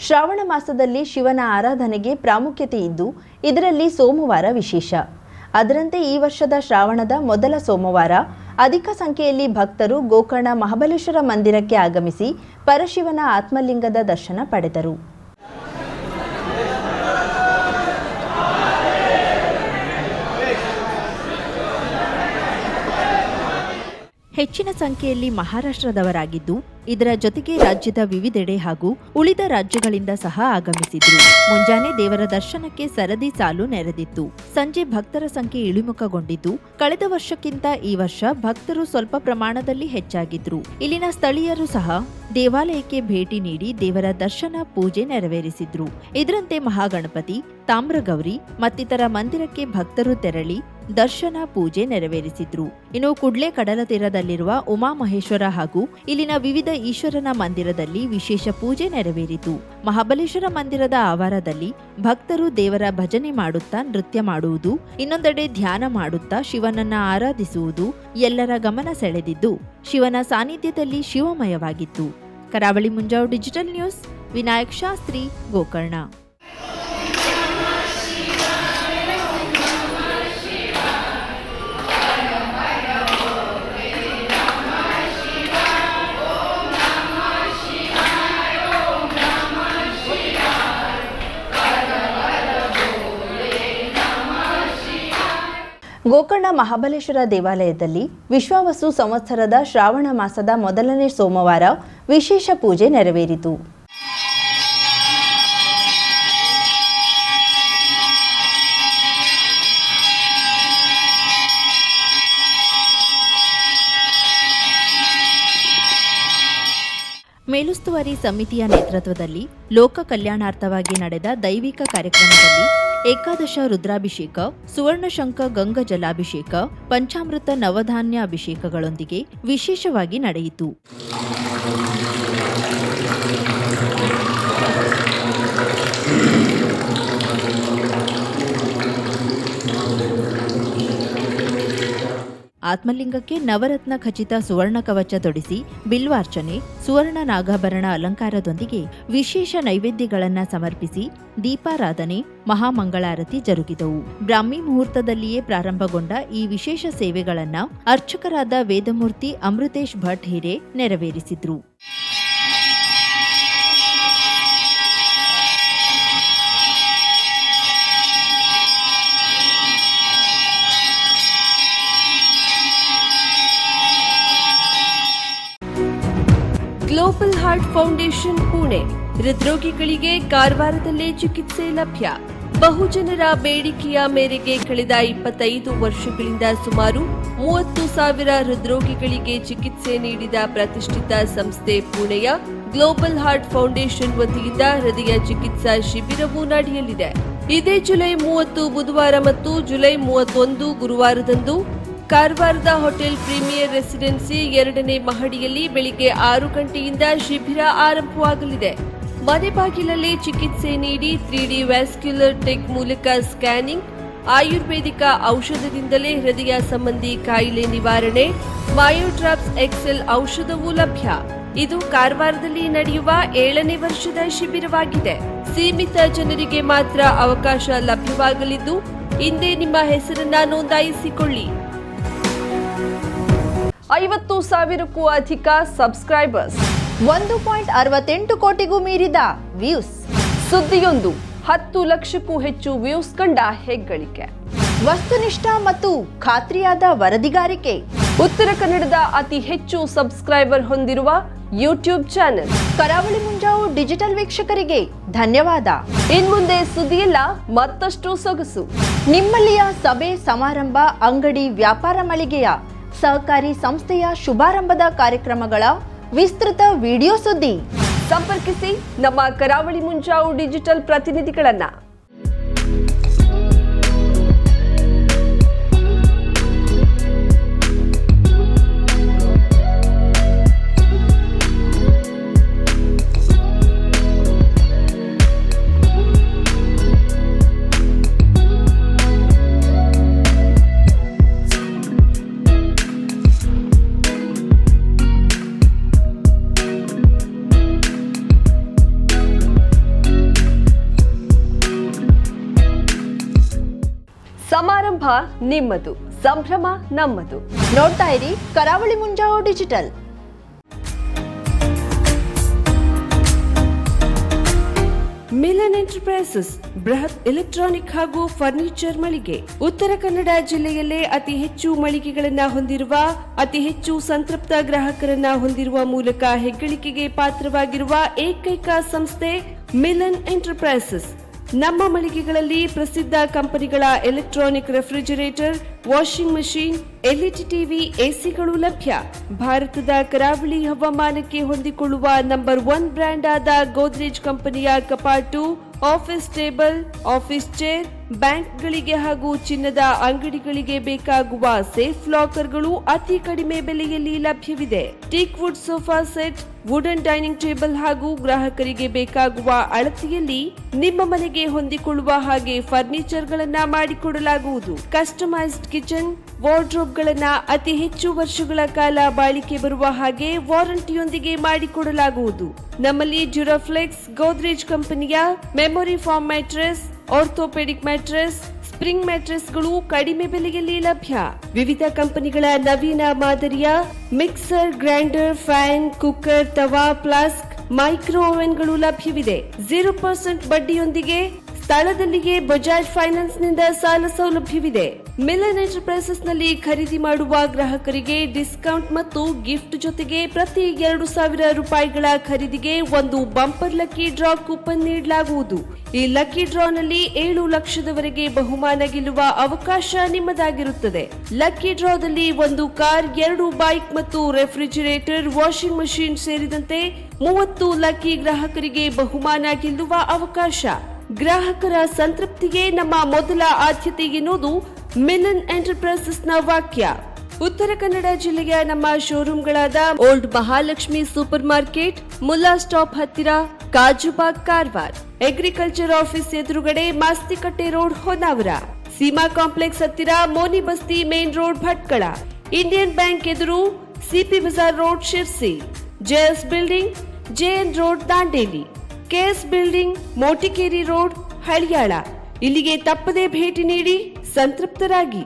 ಶ್ರಾವಣ ಮಾಸದಲ್ಲಿ ಶಿವನ ಆರಾಧನೆಗೆ ಪ್ರಾಮುಖ್ಯತೆ ಇದ್ದು ಇದರಲ್ಲಿ ಸೋಮವಾರ ವಿಶೇಷ. ಅದರಂತೆ ಈ ವರ್ಷದ ಶ್ರಾವಣದ ಮೊದಲ ಸೋಮವಾರ ಅಧಿಕ ಸಂಖ್ಯೆಯಲ್ಲಿ ಭಕ್ತರು ಗೋಕರ್ಣ ಮಹಾಬಲೇಶ್ವರ ಮಂದಿರಕ್ಕೆ ಆಗಮಿಸಿ ಪರಶಿವನ ಆತ್ಮಲಿಂಗದ ದರ್ಶನ ಪಡೆದರು. ಹೆಚ್ಚಿನ ಸಂಖ್ಯೆಯಲ್ಲಿ ಮಹಾರಾಷ್ಟ್ರದವರಾಗಿದ್ದು ಇದರ ಜೊತೆಗೆ ರಾಜ್ಯದ ವಿವಿಧೆಡೆ ಹಾಗೂ ಉಳಿದ ರಾಜ್ಯಗಳಿಂದ ಸಹ ಆಗಮಿಸಿದ್ರು. ಮುಂಜಾನೆ ದೇವರ ದರ್ಶನಕ್ಕೆ ಸರದಿ ಸಾಲು ನೆರೆದಿತ್ತು. ಸಂಜೆ ಭಕ್ತರ ಸಂಖ್ಯೆ ಇಳಿಮುಖಗೊಂಡಿದ್ದು ಕಳೆದ ವರ್ಷಕ್ಕಿಂತ ಈ ವರ್ಷ ಭಕ್ತರು ಸ್ವಲ್ಪ ಪ್ರಮಾಣದಲ್ಲಿ ಹೆಚ್ಚಾಗಿದ್ರು. ಇಲ್ಲಿನ ಸ್ಥಳೀಯರು ಸಹ ದೇವಾಲಯಕ್ಕೆ ಭೇಟಿ ನೀಡಿ ದೇವರ ದರ್ಶನ ಪೂಜೆ ನೆರವೇರಿಸಿದ್ರು. ಇದರಂತೆ ಮಹಾಗಣಪತಿ, ತಾಮ್ರಗೌರಿ ಮತ್ತಿತರ ಮಂದಿರಕ್ಕೆ ಭಕ್ತರು ತೆರಳಿ ದರ್ಶನ ಪೂಜೆ ನೆರವೇರಿಸಿದ್ರು. ಇನ್ನು ಕುಡ್ಲೆ ಕಡಲ ತೀರದಲ್ಲಿರುವ ಉಮಾಮಹೇಶ್ವರ ಹಾಗೂ ಇಲ್ಲಿನ ವಿವಿಧ ಈಶ್ವರನ ಮಂದಿರದಲ್ಲಿ ವಿಶೇಷ ಪೂಜೆ ನೆರವೇರಿತು. ಮಹಾಬಲೇಶ್ವರ ಮಂದಿರದ ಆವಾರದಲ್ಲಿ ಭಕ್ತರು ದೇವರ ಭಜನೆ ಮಾಡುತ್ತಾ ನೃತ್ಯ ಮಾಡುವುದು, ಇನ್ನೊಂದೆಡೆ ಧ್ಯಾನ ಮಾಡುತ್ತಾ ಶಿವನನ್ನ ಆರಾಧಿಸುವುದು ಎಲ್ಲರ ಗಮನ ಸೆಳೆದಿದ್ದು ಶಿವನ ಸಾನ್ನಿಧ್ಯದಲ್ಲಿ ಶಿವಮಯವಾಗಿತ್ತು. ಕರಾವಳಿ ಮುಂಜಾವು ಡಿಜಿಟಲ್ ನ್ಯೂಸ್, ವಿನಾಯಕ್ ಶಾಸ್ತ್ರಿ, ಗೋಕರ್ಣ. ಗೋಕರ್ಣ ಮಹಾಬಲೇಶ್ವರ ದೇವಾಲಯದಲ್ಲಿ ವಿಶ್ವಾವಸು ಸಂವತ್ಸರದ ಶ್ರಾವಣ ಮಾಸದ ಮೊದಲನೇ ಸೋಮವಾರ ವಿಶೇಷ ಪೂಜೆ ನೆರವೇರಿತು. ಮೇಲುಸ್ತುವಾರಿ ಸಮಿತಿಯ ನೇತೃತ್ವದಲ್ಲಿ ಲೋಕ ಕಲ್ಯಾಣಾರ್ಥವಾಗಿ ನಡೆದ ದೈವಿಕ ಕಾರ್ಯಕ್ರಮದಲ್ಲಿ ಏಕಾದಶ ರುದ್ರಾಭಿಷೇಕ, ಸುವರ್ಣಶಂಖ ಗಂಗಾ ಜಲಾಭಿಷೇಕ, ಪಂಚಾಮೃತ ನವಧಾನ್ಯ ಅಭಿಷೇಕಗಳೊಂದಿಗೆ ವಿಶೇಷವಾಗಿ ನಡೆಯಿತು. ಆತ್ಮಲಿಂಗಕ್ಕೆ ನವರತ್ನ ಖಚಿತ ಸುವರ್ಣ ಕವಚ ತೊಡಿಸಿ ಬಿಲ್ವಾರ್ಚನೆ, ಸುವರ್ಣ ನಾಗಾಭರಣ ಅಲಂಕಾರದೊಂದಿಗೆ ವಿಶೇಷ ನೈವೇದ್ಯಗಳನ್ನು ಸಮರ್ಪಿಸಿ ದೀಪಾರಾಧನೆ, ಮಹಾಮಂಗಳಾರತಿ ಜರುಗಿದವು. ಬ್ರಾಹ್ಮಿ ಮುಹೂರ್ತದಲ್ಲಿಯೇ ಪ್ರಾರಂಭಗೊಂಡ ಈ ವಿಶೇಷ ಸೇವೆಗಳನ್ನು ಅರ್ಚಕರಾದ ವೇದಮೂರ್ತಿ ಅಮೃತೇಶ್ ಭಟ್ ಹಿರೆ ನೆರವೇರಿಸಿದ್ರು. ಗ್ಲೋಬಲ್ ಹಾರ್ಟ್ ಫೌಂಡೇಶನ್ ಪುಣೆ ಹೃದ್ರೋಗಿಗಳಿಗೆ ಕಾರವಾರದಲ್ಲೇ ಚಿಕಿತ್ಸೆ ಲಭ್ಯ. ಬಹುಜನರ ಬೇಡಿಕೆಯ ಮೇರೆಗೆ ಕಳೆದ 25 ವರ್ಷಗಳಿಂದ ಸುಮಾರು 30,000 ಹೃದ್ರೋಗಿಗಳಿಗೆ ಚಿಕಿತ್ಸೆ ನೀಡಿದ ಪ್ರತಿಷ್ಠಿತ ಸಂಸ್ಥೆ ಪುಣೆಯ ಗ್ಲೋಬಲ್ ಹಾರ್ಟ್ ಫೌಂಡೇಶನ್ ವತಿಯಿಂದ ಹೃದಯ ಚಿಕಿತ್ಸಾ ಶಿಬಿರವು ನಡೆಯಲಿದೆ. ಇದೇ ಜುಲೈ 30 ಬುಧವಾರ ಮತ್ತು ಜುಲೈ 31 ಗುರುವಾರದಂದು ಕಾರವಾರದ ಹೋಟೆಲ್ ಪ್ರೀಮಿಯರ್ ರೆಸಿಡೆನ್ಸಿ 2ನೇ ಮಹಡಿಯಲ್ಲಿ ಬೆಳಿಗ್ಗೆ 6 ಗಂಟೆಯಿಂದ ಶಿಬಿರ ಆರಂಭವಾಗಲಿದೆ. ಮನೆ ಬಾಗಿಲಲ್ಲಿ ಚಿಕಿತ್ಸೆ ನೀಡಿ 3D ವ್ಯಾಸ್ಕ್ಯುಲರ್ ಟೆಕ್ ಮೂಲಕ ಸ್ಕ್ಯಾನಿಂಗ್, ಆಯುರ್ವೇದಿಕ ಔಷಧದಿಂದಲೇ ಹೃದಯ ಸಂಬಂಧಿ ಕಾಯಿಲೆ ನಿವಾರಣೆ, ಮಯೋಡ್ರಾಪ್ಸ್ ಎಕ್ಸೆಲ್ ಔಷಧವೂ ಲಭ್ಯ. ಇದು ಕಾರವಾರದಲ್ಲಿ ನಡೆಯುವ 7ನೇ ವರ್ಷದ ಶಿಬಿರವಾಗಿದೆ. ಸೀಮಿತ ಜನರಿಗೆ ಮಾತ್ರ ಅವಕಾಶ ಲಭ್ಯವಾಗಲಿದ್ದು ಇಂದೇ ನಿಮ್ಮ ಹೆಸರನ್ನ ನೋಂದಾಯಿಸಿಕೊಳ್ಳಿ. 50,000ಕ್ಕೂ ಅಧಿಕ ಸಬ್ಸ್ಕ್ರೈಬರ್ಸ್, 1.68 ಕೋಟಿಗೂ ಮೀರಿದ ವ್ಯೂಸ್, ಸುದ್ದಿಯೊಂದು 10 ಲಕ್ಷಕ್ಕೂ ಹೆಚ್ಚು ವ್ಯೂಸ್ ಕಂಡ ಹೆಗ್ಗಳಿಕೆ, ವಸ್ತುನಿಷ್ಠ ಮತ್ತು ಖಾತ್ರಿಯಾದ ವರದಿಗಾರಿಕೆ, ಉತ್ತರ ಕನ್ನಡದ ಅತಿ ಹೆಚ್ಚು ಸಬ್ಸ್ಕ್ರೈಬರ್ ಹೊಂದಿರುವ ಯೂಟ್ಯೂಬ್ ಚಾನೆಲ್ ಕರಾವಳಿ ಮುಂಜಾವು ಡಿಜಿಟಲ್ ವೀಕ್ಷಕರಿಗೆ ಧನ್ಯವಾದ. ಇನ್ಮುಂದೆ ಸುದ್ದಿಯಲ್ಲ ಮತ್ತಷ್ಟು ಸೊಗಸು. ನಿಮ್ಮಲ್ಲಿಯ ಸಭೆ ಸಮಾರಂಭ, ಅಂಗಡಿ ವ್ಯಾಪಾರ ಮಳಿಗೆಯ ಸಹಕಾರಿ ಸಂಸ್ಥೆಯ ಶುಭಾರಂಭದ ಕಾರ್ಯಕ್ರಮಗಳ ವಿಸ್ತೃತ ವಿಡಿಯೋ ಸುದ್ದಿ ಸಂಪರ್ಕಿಸಿ ನಮ್ಮ ಕರಾವಳಿ ಮುಂಜಾವು ಡಿಜಿಟಲ್ ಪ್ರತಿನಿಧಿಗಳನ್ನ. ಸಮಾರಂಭ ನಿಮ್ಮದು, ಸಂಭ್ರಮ ನಮ್ಮದು. ನೋಡ್ತಾ ಇರಿ ಕರಾವಳಿ ಮುಂಜಾವು ಡಿಜಿಟಲ್. ಮಿಲನ್ ಎಂಟರ್ಪ್ರೈಸಸ್ ಬೃಹತ್ ಎಲೆಕ್ಟ್ರಾನಿಕ್ ಹಾಗೂ ಫರ್ನಿಚರ್ ಮಳಿಗೆ. ಉತ್ತರ ಕನ್ನಡ ಜಿಲ್ಲೆಯಲ್ಲೇ ಅತಿ ಹೆಚ್ಚು ಮಳಿಗೆಗಳನ್ನ ಹೊಂದಿರುವ, ಅತಿ ಹೆಚ್ಚು ಸಂತೃಪ್ತ ಗ್ರಾಹಕರನ್ನ ಹೊಂದಿರುವ ಮೂಲಕ ಹೆಗ್ಗಳಿಕೆಗೆ ಪಾತ್ರವಾಗಿರುವ ಏಕೈಕ ಸಂಸ್ಥೆ ಮಿಲನ್ ಎಂಟರ್ಪ್ರೈಸಸ್. ನಮ್ಮ ಮಳಿಗೆಗಳಲ್ಲಿ ಪ್ರಸಿದ್ಧ ಕಂಪನಿಗಳ electronic refrigerator, washing machine, LED TV, ಎಸಿಗಳು ಲಭ್ಯ. ಭಾರತದ ಕರಾವಳಿ ಹವಾಮಾನಕ್ಕೆ ಹೊಂದಿಕೊಳ್ಳುವ ನಂಬರ್ 1 ಬ್ರ್ಯಾಂಡ್ ಆದ ಗೋದ್ರೇಜ್ ಕಂಪನಿಯ ಕಪಾಟು, ಆಫೀಸ್ ಟೇಬಲ್, ಆಫೀಸ್ ಚೇರ್, ಬ್ಯಾಂಕ್ಗಳಿಗೆ ಹಾಗೂ ಚಿನ್ನದ ಅಂಗಡಿಗಳಿಗೆ ಬೇಕಾಗುವ ಸೇಫ್ ಲಾಕರ್ಗಳು ಅತಿ ಕಡಿಮೆ ಬೆಲೆಯಲ್ಲಿ ಲಭ್ಯವಿದೆ. Teak wood sofa set, wooden dining table ಹಾಗೂ ಗ್ರಾಹಕರಿಗೆ ಬೇಕಾಗುವ ಅಳತೆಯಲ್ಲಿ ನಿಮ್ಮ ಮನೆಗೆ ಹೊಂದಿಕೊಳ್ಳುವ ಹಾಗೆ ಫರ್ನಿಚರ್ ಗಳನ್ನ ಮಾಡಿಕೊಡಲಾಗುವುದು. ಕಸ್ಟಮೈಸ್ಡ್ ಕಿಚನ್, ವಾರ್ಡ್ರೋಬ್ ಗಳನ್ನ ಅತಿ ಹೆಚ್ಚು ವರ್ಷಗಳ ಕಾಲ ಬಾಳಿಕೆ ಬರುವ ಹಾಗೆ ವಾರಂಟಿಯೊಂದಿಗೆ ಮಾಡಿಕೊಡಲಾಗುವುದು. ನಮ್ಮಲ್ಲಿ ಡ್ಯೂರಾಫ್ಲೆಕ್ಸ್, ಗೋದ್ರೇಜ್ ಕಂಪನಿಯ memory foam mattress, orthopedic mattress, spring ಮ್ಯಾಟ್ರೆಸ್ಗಳು ಕಡಿಮೆ ಬೆಲೆಯಲ್ಲಿ ಲಭ್ಯ. ವಿವಿಧ ಕಂಪನಿಗಳ ನವೀನ ಮಾದರಿಯ mixer, grinder, fan, cooker, tawa, flask, micro ಓವೆನ್ಗಳು ಲಭ್ಯವಿದೆ. 0% ಬಡ್ಡಿಯೊಂದಿಗೆ ಸ್ಥಳದಲ್ಲಿಯೇ ಬಜಾಜ್ ಫೈನಾನ್ಸ್ ನಿಂದ ಸಾಲ ಸೌಲಭ್ಯವಿದೆ. ಮಿಲನ್ ಎಂಟರ್ಪ್ರೈಸಸ್ ನಲ್ಲಿ ಖರೀದಿ ಮಾಡುವ ಗ್ರಾಹಕರಿಗೆ ಡಿಸ್ಕೌಂಟ್ ಮತ್ತು ಗಿಫ್ಟ್ ಜೊತೆಗೆ ಪ್ರತಿ 2,000 ರೂಪಾಯಿಗಳ ಖರೀದಿಗೆ ಒಂದು ಬಂಪರ್ ಲಕ್ಕಿ ಡ್ರಾ ಕೂಪನ್ ನೀಡಲಾಗುವುದು. ಈ ಲಕ್ಕಿ ಡ್ರಾನಲ್ಲಿ 7 ಲಕ್ಷದವರೆಗೆ ಬಹುಮಾನ ಗೆಲ್ಲುವ ಅವಕಾಶ ನಿಮ್ಮದಾಗಿರುತ್ತದೆ. ಲಕ್ಕಿ ಡ್ರಾದಲ್ಲಿ 1 ಕಾರ್, 2 ಬೈಕ್ ಮತ್ತು ರೆಫ್ರಿಜರೇಟರ್, ವಾಷಿಂಗ್ ಮಷೀನ್ ಸೇರಿದಂತೆ 30 ಲಕ್ಕಿ ಗ್ರಾಹಕರಿಗೆ ಬಹುಮಾನ ಗೆಲ್ಲುವ ಅವಕಾಶ. ಗ್ರಾಹಕರ ಸಂತೃಪ್ತಿಗೆ ನಮ್ಮ ಮೊದಲ ಆದ್ಯತೆ ಎನ್ನುವುದು ಮಿಲನ್ ಎಂಟರ್ಪ್ರೈಸಸ್ ನ ವಾಕ್ಯ. ಉತ್ತರ ಕನ್ನಡ ಜಿಲ್ಲೆಯ ನಮ್ಮ ಶೋರೂಮ್ಗಳಾದ old Mahalakshmi super market, Mulla stop ಹತ್ತಿರ, ಕಾಜುಬಾಗ್, ಕಾರವಾರ, ಅಗ್ರಿಕಲ್ಚರ್ ಆಫೀಸ್ ಎದುರುಗಡೆ, ಮಾಸ್ತಿಕಟ್ಟೆ ರೋಡ್, ಹೊನ್ನಾವರ, ಸೀಮಾ ಕಾಂಪ್ಲೆಕ್ಸ್ ಹತ್ತಿರ, Moni Basti main road, Bhatkal, Indian bank ಎದುರು, CP Bazar road, Sirsi, JS building, JN road, Dandeli, KS building, Motikeri road, Haliyal. ಇಲ್ಲಿಗೆ ತಪ್ಪದೇ ಭೇಟಿ ನೀಡಿ ಸಂತೃಪ್ತರಾಗಿ.